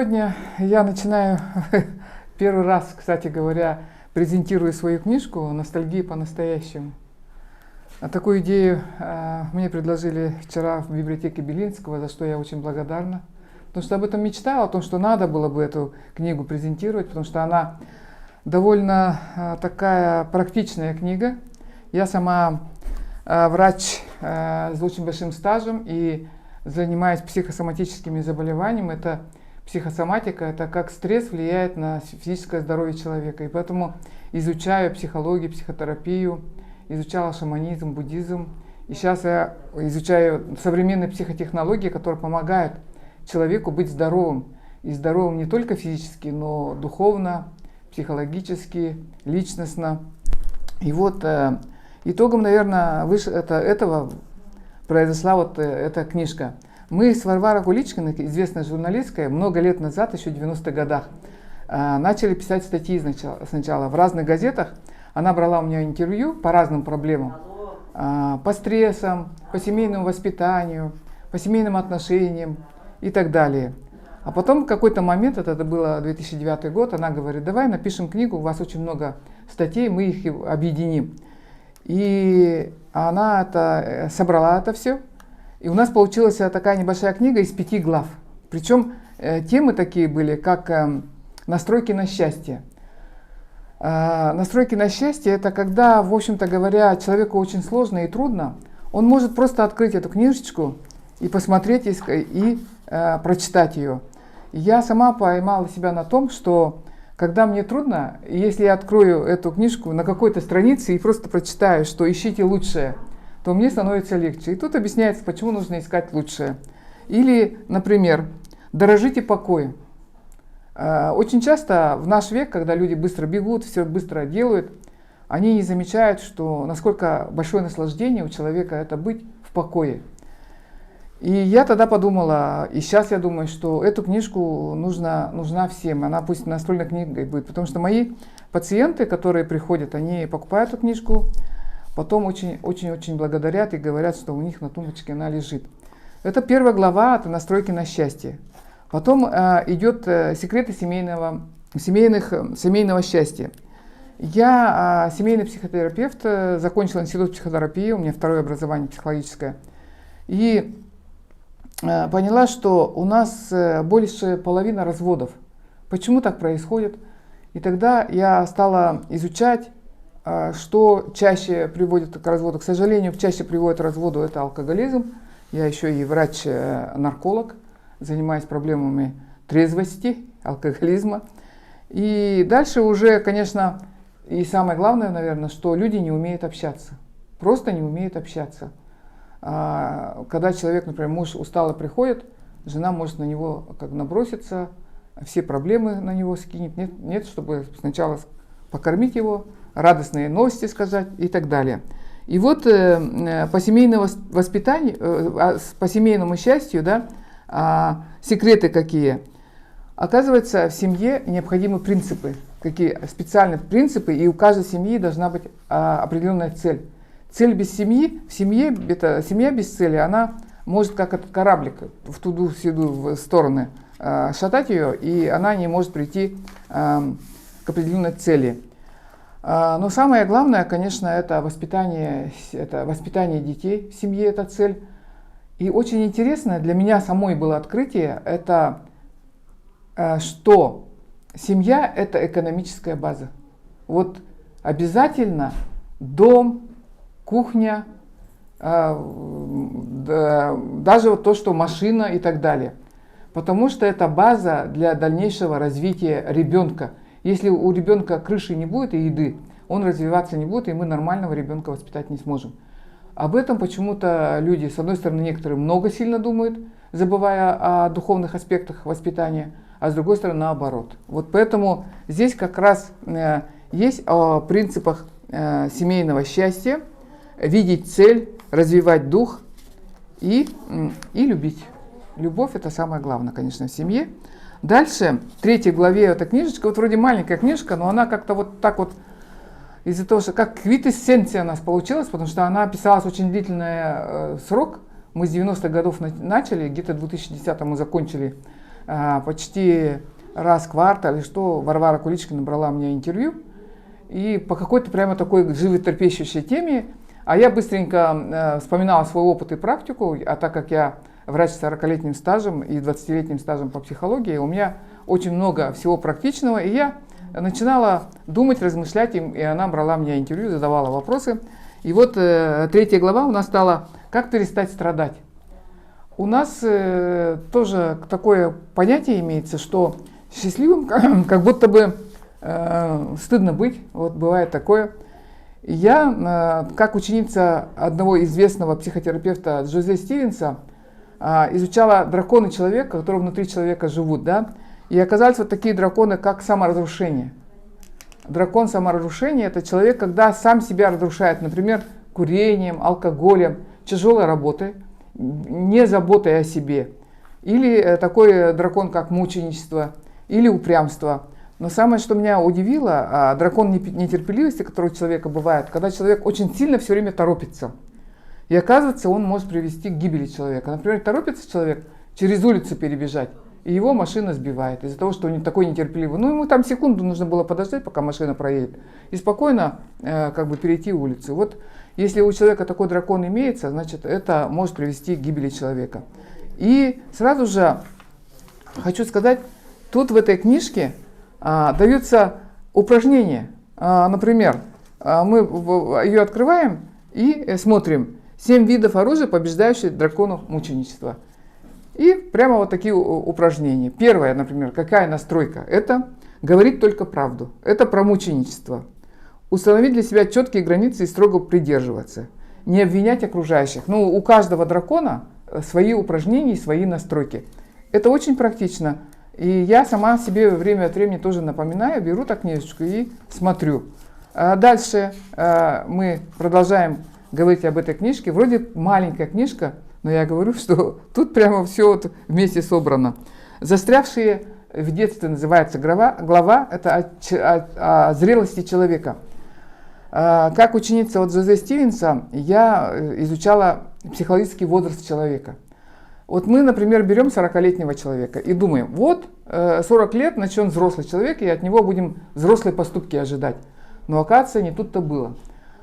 Сегодня я начинаю первый раз, кстати говоря, презентирую свою книжку «Ностальгия по-настоящему». Такую идею мне предложили вчера в библиотеке Белинского, за что я очень благодарна. Потому что об этом мечтала, о том, что надо было бы эту книгу презентировать, потому что она довольно такая практичная книга. Я сама врач с очень большим стажем и занимаюсь психосоматическими заболеваниями. Это психосоматика, это как стресс влияет на физическое здоровье человека. И поэтому изучаю психологию, психотерапию, изучала шаманизм, буддизм. И сейчас я изучаю современные психотехнологии, которые помогают человеку быть здоровым. И здоровым не только физически, но духовно, психологически, личностно. И вот итогом, наверное, этого произошла вот эта книжка. Мы с Варварой Куличкиной, известной журналисткой, много лет назад, еще в 90-х годах, начали писать статьи сначала в разных газетах. Она брала у меня интервью по разным проблемам. По стрессам, по семейному воспитанию, по семейным отношениям и так далее. А потом в какой-то момент, это было 2009 год, она говорит: давай напишем книгу, у вас очень много статей, мы их объединим. И она собрала это все. И у нас получилась такая небольшая книга из 5 глав. Причем темы такие были, как настройки на счастье. Настройки на счастье — это когда, в общем-то говоря, человеку очень сложно и трудно. Он может просто открыть эту книжечку и посмотреть и прочитать ее. И я сама поймала себя на том, что когда мне трудно, если я открою эту книжку на какой-то странице и просто прочитаю, что ищите лучшее, то мне становится легче. И тут объясняется, почему нужно искать лучшее. Или, например, дорожите покоем. Очень часто в наш век, когда люди быстро бегут, все быстро делают, они не замечают, что насколько большое наслаждение у человека это быть в покое. И я тогда подумала, и сейчас я думаю, что эту книжку нужна всем. Она пусть настольной книгой будет, потому что мои пациенты, которые приходят, они покупают эту книжку, потом очень благодарят и говорят, что у них на тумбочке она лежит. Это первая глава, это настройки на счастье. Потом идет секреты семейного счастья. Я семейный психотерапевт, закончила институт психотерапии, у меня второе образование психологическое. И поняла, что у нас больше половины разводов. Почему так происходит? И тогда я стала изучать, что чаще приводит к разводу. К сожалению, чаще приводит к разводу это алкоголизм. Я еще и врач-нарколог, занимаюсь проблемами трезвости, алкоголизма. И дальше уже, конечно, и самое главное, наверное, что люди не умеют общаться. Просто не умеют общаться. Когда человек, например, муж устало приходит, жена может на него как наброситься, все проблемы на него скинет. Нет, чтобы сначала покормить его, радостные новости сказать и так далее. И вот по семейному воспитанию, по семейному счастью, да, секреты какие. Оказывается, в семье необходимы принципы, какие специальные принципы, и у каждой семьи должна быть определенная цель. Цель без семьи, в семье, это семья без цели, она может как этот кораблик в туда-сюда стороны шатать ее, и она не может прийти к определенной цели. Но самое главное, конечно, это воспитание детей в семье, это цель. И очень интересное для меня самой было открытие, это что семья — это экономическая база. Вот обязательно дом, кухня, даже вот то, что машина и так далее. Потому что это база для дальнейшего развития ребенка. Если у ребенка крыши не будет и еды, он развиваться не будет, и мы нормального ребенка воспитать не сможем. Об этом почему-то люди, с одной стороны, некоторые много сильно думают, забывая о духовных аспектах воспитания, а с другой стороны, наоборот. Вот поэтому здесь как раз есть о принципах семейного счастья, видеть цель, развивать дух и любить. Любовь — это самое главное, конечно, в семье. Дальше, в 3 главе эта книжечка, вот вроде маленькая книжка, но она как-то вот так вот, из-за того, что как квитэссенция у нас получилась, потому что она писалась очень длительный срок. Мы с 90-х годов начали, где-то в 2010 мы закончили почти раз в квартал, или что, Варвара Куличкина брала у меня интервью, и по какой-то прямо такой животрепещущей теме, а я быстренько вспоминала свой опыт и практику, а так как я врач с 40-летним стажем и 20-летним стажем по психологии, у меня очень много всего практичного, и я начинала думать, размышлять, и она брала у меня интервью, задавала вопросы. И вот 3 глава у нас стала «Как перестать страдать?». У нас тоже такое понятие имеется, что счастливым как будто бы стыдно быть, вот бывает такое. Я, как ученица одного известного психотерапевта Джозе Стивенса, изучала драконы человека, которые внутри человека живут, да, и оказались вот такие драконы, как саморазрушение. Дракон саморазрушения – это человек, когда сам себя разрушает, например, курением, алкоголем, тяжелой работой, не заботой о себе. Или такой дракон, как мученичество, или упрямство. Но самое, что меня удивило, дракон нетерпеливости, который у человека бывает, когда человек очень сильно все время торопится. И оказывается, он может привести к гибели человека. Например, торопится человек через улицу перебежать, и его машина сбивает из-за того, что он такой нетерпеливый. Ну, ему там секунду нужно было подождать, пока машина проедет, и спокойно как бы перейти улицу. Вот если у человека такой дракон имеется, значит, это может привести к гибели человека. И сразу же хочу сказать, тут в этой книжке даются упражнения. Например, мы ее открываем и смотрим 7 видов оружия, побеждающих драконов мученичества. И прямо вот такие упражнения. Первое, например, какая настройка? Это говорить только правду. Это про мученичество. Установить для себя четкие границы и строго придерживаться. Не обвинять окружающих. Ну, у каждого дракона свои упражнения и свои настройки. Это очень практично. И я сама себе время от времени тоже напоминаю, беру так книжечку и смотрю. Дальше мы продолжаем говорить об этой книжке. Вроде маленькая книжка, но я говорю, что тут прямо все вот вместе собрано. «Застрявшие в детстве» называется глава, это о зрелости человека. Как ученица от Джозе Стивенса я изучала психологический возраст человека. Вот мы, например, берем 40-летнего человека и думаем, вот 40 лет, значит, он взрослый человек, и от него будем взрослые поступки ожидать. Но оказывается, не тут-то было.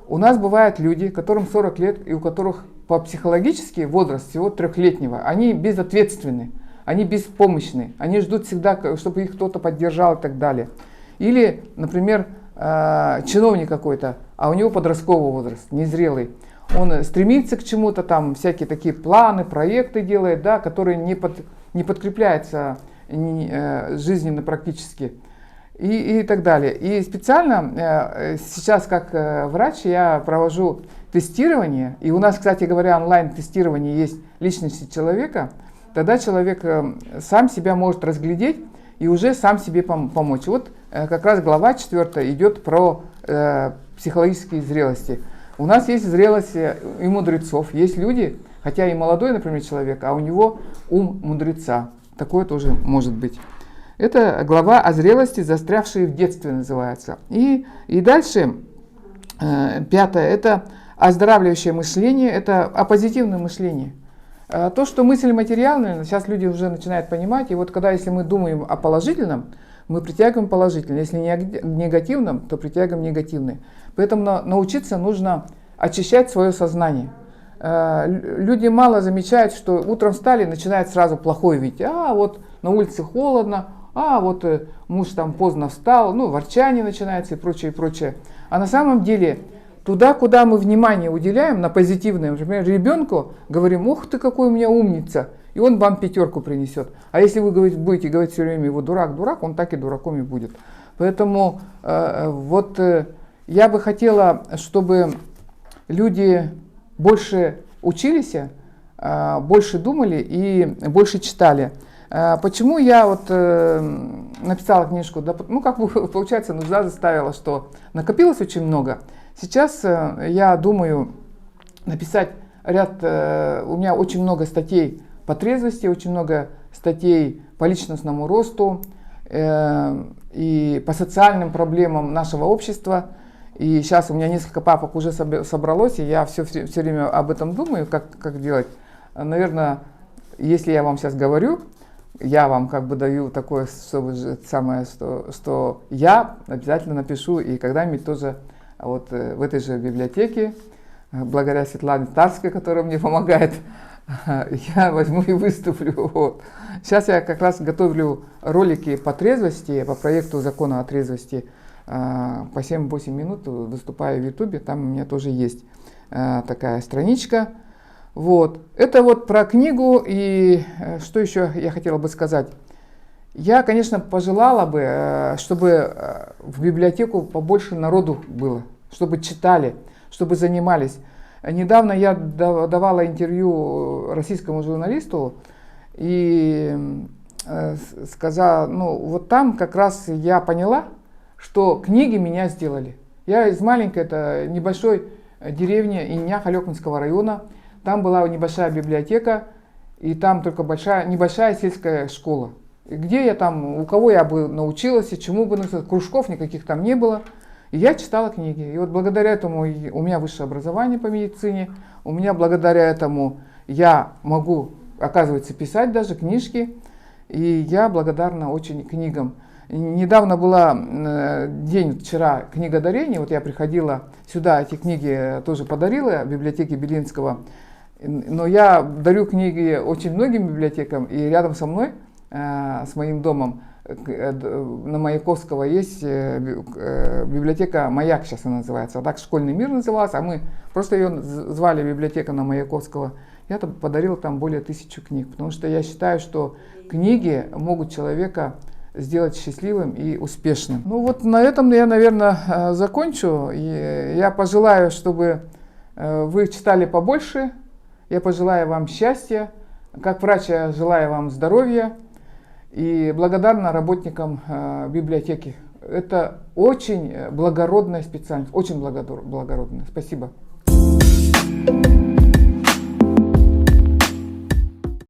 У нас бывают люди, которым 40 лет, и у которых по психологически возраст всего 3-летнего, они безответственны, они беспомощны, они ждут всегда, чтобы их кто-то поддержал и так далее. Или, например, чиновник какой-то, а у него подростковый возраст, незрелый. Он стремится к чему-то, там всякие такие планы, проекты делает, да, которые не подкрепляются жизненно практически. И так далее. И специально сейчас как врач я провожу тестирование, и у нас, кстати говоря, онлайн-тестирование есть личности человека, тогда человек сам себя может разглядеть и уже сам себе помочь. Вот как раз глава 4 идет про психологические зрелости. У нас есть зрелость и мудрецов, есть люди, хотя и молодой, например, человек, а у него ум мудреца. Такое тоже может быть. Это глава о зрелости, застрявшие в детстве называется. И дальше, 5, это оздоравливающее мышление, это о позитивном мышлении. То, что мысль материальная, сейчас люди уже начинают понимать, и вот когда, если мы думаем о положительном, мы притягиваем положительное, если не о негативном, то притягиваем негативное. Поэтому научиться нужно очищать свое сознание. Люди мало замечают, что утром встали, начинают сразу плохое видеть. Вот на улице холодно, вот муж там поздно встал, ворчание начинается и прочее, и прочее. А на самом деле, туда, куда мы внимание уделяем, на позитивное, например, ребенку говорим, ух ты, какой у меня умница, и он вам 5 принесет. А если вы будете говорить все время его дурак, дурак, он так и дураком и будет. Поэтому я бы хотела, чтобы люди больше учились, больше думали и больше читали. Почему я написала книжку? Получается, нужда заставила, что накопилось очень много. Сейчас я думаю написать ряд, у меня очень много статей по трезвости, очень много статей по личностному росту и по социальным проблемам нашего общества. И сейчас у меня несколько папок уже собралось, и я все время об этом думаю, как делать. Наверное, если я вам сейчас говорю, я вам как бы даю такое самое, что я обязательно напишу и когда-нибудь тоже вот в этой же библиотеке, благодаря Светлане Тарской, которая мне помогает, я возьму и выступлю. Вот. Сейчас я как раз готовлю ролики по трезвости, по проекту закона о трезвости. По 7-8 минут выступаю в Ютубе, там у меня тоже есть такая страничка. Вот. Это вот про книгу. И что еще я хотела бы сказать. Я, конечно, пожелала бы, чтобы в библиотеку побольше народу было, чтобы читали, чтобы занимались. Недавно я давала интервью российскому журналисту и сказала, ну вот там как раз я поняла, что книги меня сделали. Я из маленькой, это небольшой деревни Иня Халёкинского района. Там была небольшая библиотека, и там только небольшая сельская школа. И где я там, у кого я бы научилась, и чему бы научилась, кружков никаких там не было. И я читала книги. И вот благодаря этому у меня высшее образование по медицине, у меня благодаря этому я могу, оказывается, писать даже книжки. И я благодарна очень книгам. Недавно была день, вчера, книгодарения, вот я приходила сюда, эти книги тоже подарила в библиотеке Белинского, но я дарю книги очень многим библиотекам, и рядом со мной, с моим домом, на Маяковского есть библиотека «Маяк», сейчас она называется, а так «Школьный мир» называлась, а мы просто ее звали библиотека на Маяковского. Я подарила там более 1000 книг, потому что я считаю, что книги могут человека сделать счастливым и успешным. Ну вот на этом я, наверное, закончу. И я пожелаю, чтобы вы читали побольше. Я пожелаю вам счастья. Как врач я желаю вам здоровья. И благодарна работникам библиотеки. Это очень благородная специальность. Очень благородная. Спасибо.